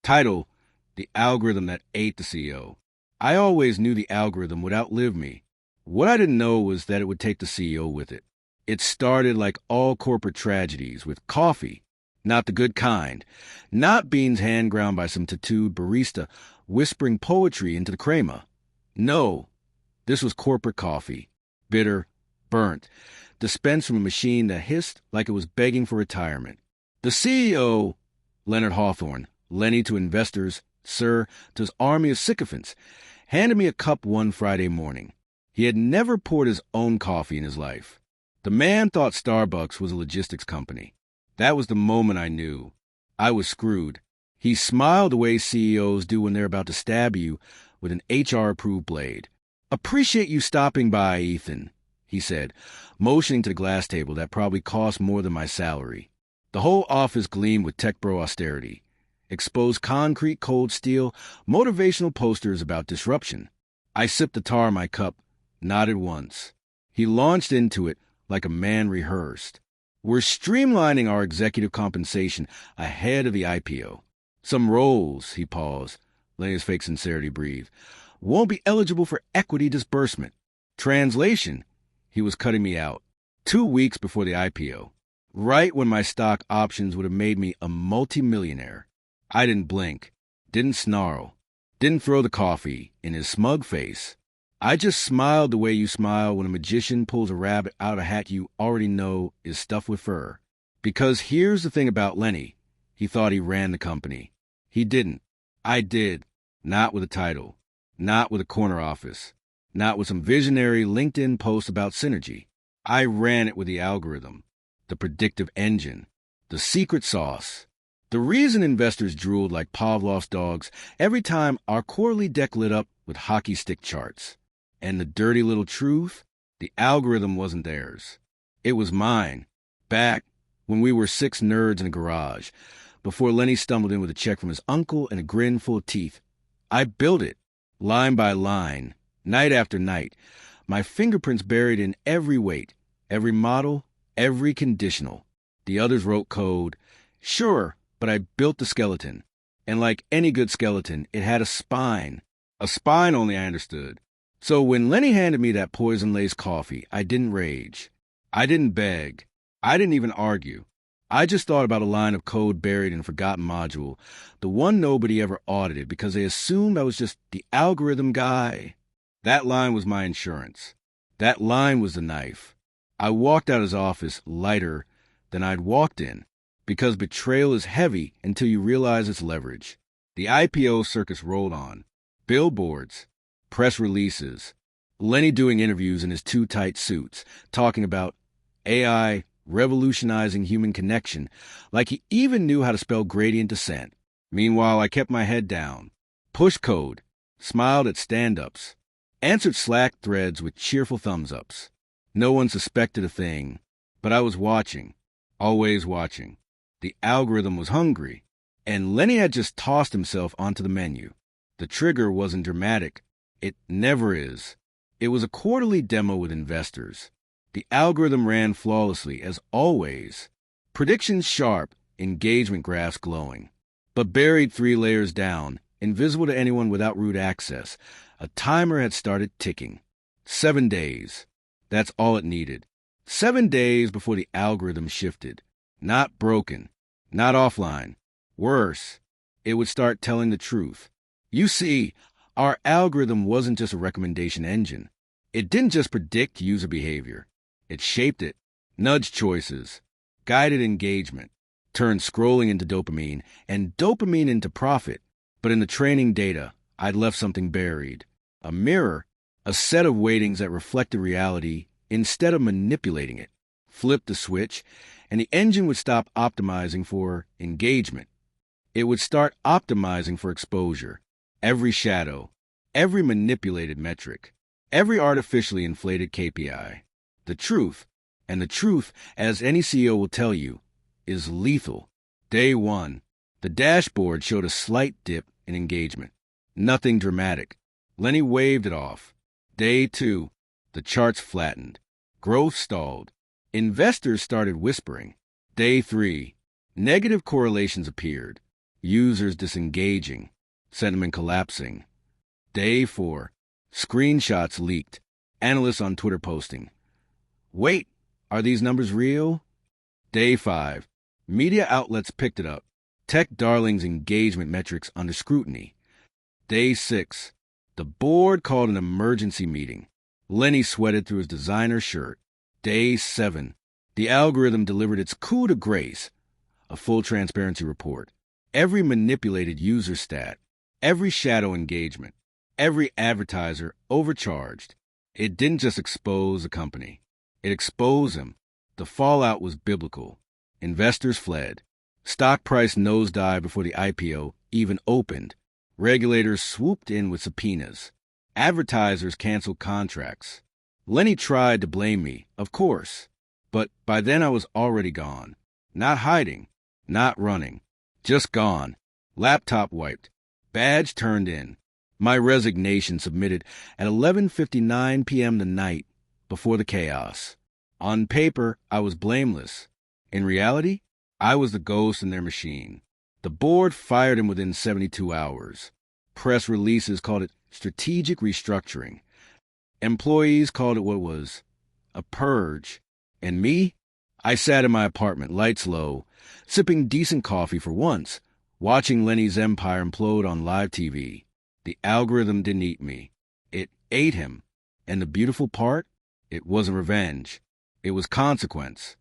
Title: The Algorithm That Ate the CEO. I always knew the algorithm would outlive me. What I didn't know was that it would take the CEO with it. It started like all corporate tragedies, with coffee. Not the good kind. Not beans hand ground by some tattooed barista whispering poetry into the crema. No, this was corporate coffee. Bitter, burnt, dispensed from a machine that hissed like it was begging for retirement. The CEO, Leonard Hawthorne, Lenny to investors, sir, to his army of sycophants, handed me a cup one Friday morning. He had never poured his own coffee in his life. The man thought Starbucks was a logistics company. That was the moment I knew. I was screwed. He smiled the way CEOs do when they're about to stab you with an HR-approved blade. "Appreciate you stopping by, Ethan," he said, motioning to the glass table that probably cost more than my salary. The whole office gleamed with tech bro austerity. Exposed concrete, cold steel, motivational posters about disruption. I sipped the tar in my cup, nodded once. He launched into it like a man rehearsed. "We're streamlining our executive compensation ahead of the IPO. Some roles," he paused, letting his fake sincerity breathe, "won't be eligible for equity disbursement." Translation: he was cutting me out 2 weeks before the IPO, right when my stock options would have made me a multimillionaire. I didn't blink, didn't snarl, didn't throw the coffee in his smug face. I just smiled the way you smile when a magician pulls a rabbit out of a hat you already know is stuffed with fur. Because here's the thing about Lenny. He thought he ran the company. He didn't. I did. Not with a title. Not with a corner office. Not with some visionary LinkedIn post about synergy. I ran it with the algorithm, the predictive engine, the secret sauce. The reason investors drooled like Pavlov's dogs every time our quarterly deck lit up with hockey stick charts. And the dirty little truth, the algorithm wasn't theirs. It was mine, back when we were 6 nerds in a garage, before Lenny stumbled in with a check from his uncle and a grin full of teeth. I built it, line by line, night after night, my fingerprints buried in every weight, every model, every conditional. The others wrote code. Sure, but I built the skeleton. And like any good skeleton, it had a spine. A spine only I understood. So when Lenny handed me that poison-laced coffee, I didn't rage. I didn't beg. I didn't even argue. I just thought about a line of code buried in a forgotten module, the one nobody ever audited because they assumed I was just the algorithm guy. That line was my insurance. That line was the knife. I walked out of his office lighter than I'd walked in, because betrayal is heavy until you realize its leverage. The IPO circus rolled on. Billboards, press releases, Lenny doing interviews in his too tight suits, talking about AI revolutionizing human connection, like he even knew how to spell gradient descent. Meanwhile, I kept my head down, pushed code, smiled at stand-ups, answered Slack threads with cheerful thumbs-ups. No one suspected a thing, but I was watching, always watching. The algorithm was hungry, and Lenny had just tossed himself onto the menu. The trigger wasn't dramatic. It never is. It was a quarterly demo with investors. The algorithm ran flawlessly, as always. Predictions sharp, engagement graphs glowing. But buried 3 layers down, invisible to anyone without root access, a timer had started ticking. 7 days. That's all it needed. 7 days before the algorithm shifted. Not broken. Not offline. Worse, it would start telling the truth. You see, our algorithm wasn't just a recommendation engine. It didn't just predict user behavior. It shaped it, nudged choices, guided engagement, turned scrolling into dopamine, and dopamine into profit. But in the training data, I'd left something buried. A mirror, a set of weightings that reflected reality instead of manipulating it. Flip the switch, and the engine would stop optimizing for engagement. It would start optimizing for exposure. Every shadow, every manipulated metric, every artificially inflated KPI. The truth, and the truth, as any CEO will tell you, is lethal. Day 1, the dashboard showed a slight dip in engagement. Nothing dramatic. Lenny waved it off. Day 2, the charts flattened. Growth stalled. Investors started whispering. Day 3, negative correlations appeared. Users disengaging. Sentiment collapsing. Day 4. Screenshots leaked. Analysts on Twitter posting. Wait, are these numbers real? Day 5. Media outlets picked it up. Tech darlings' engagement metrics under scrutiny. Day 6. The board called an emergency meeting. Lenny sweated through his designer shirt. Day 7. The algorithm delivered its coup de grace, a full transparency report. Every manipulated user stat, every shadow engagement, every advertiser overcharged. It didn't just expose a company. It exposed him. The fallout was biblical. Investors fled. Stock price nosedived before the IPO even opened. Regulators swooped in with subpoenas. Advertisers canceled contracts. Lenny tried to blame me, of course. But by then I was already gone. Not hiding. Not running. Just gone. Laptop wiped. Badge turned in. My resignation submitted at 11:59 p.m. the night before the chaos. On paper, I was blameless. In reality, I was the ghost in their machine. The board fired him within 72 hours. Press releases called it strategic restructuring. Employees called it what it was, a purge. And me? I sat in my apartment, lights low, sipping decent coffee for once, watching Lenny's empire implode on live TV. The algorithm didn't eat me. It ate him. And the beautiful part? It wasn't revenge. It was consequence.